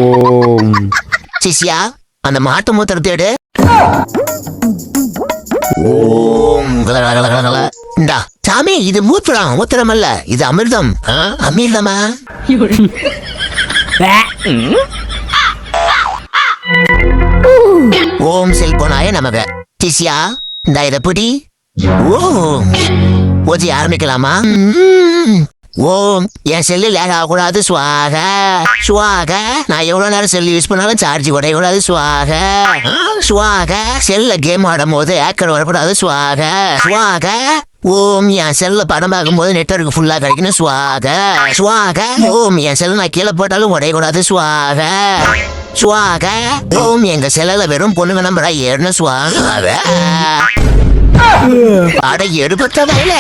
ஓம். சிஷ்யா அந்த மாட்டு மூத்திர தேடு. ஓம் இந்தா சாமி, இது மூத்திரம் அல்ல, இது அமிர்தம். அமிர்தமா? ஓம் செல்போனாய நமக. சிஷ்யா இந்த இத பிடி. ஓம் பூஜை ஆரம்பிக்கலாமா? ஓம் என் செல்லு லேக் ஆகக்கூடாது சுவாக சுவாக. நான் எவ்வளவு நேரம் செல்லு யூஸ் பண்ணாலும் சார்ஜ் உடையக்கூடாது சுவாக சுவாக. செல்ல கேம் ஆடும் போது ஏக்கர் வரக்கூடாது சுவாக சுவாக. ஓம் என் செல்ல படம் பார்க்கும் போது நெட்வொர்க் ஃபுல்லா கிடைக்கணும் சுவாக சுவாக. ஓம் என் செல்ல நான் கீழே போட்டாலும் உடையக்கூடாது சுவாக சுவாக. ஓம் எங்க செல்ல வெறும் பொண்ணுங்க நம்பரா ஏறணும் சுவாக. அட எடுபட்ட வயல.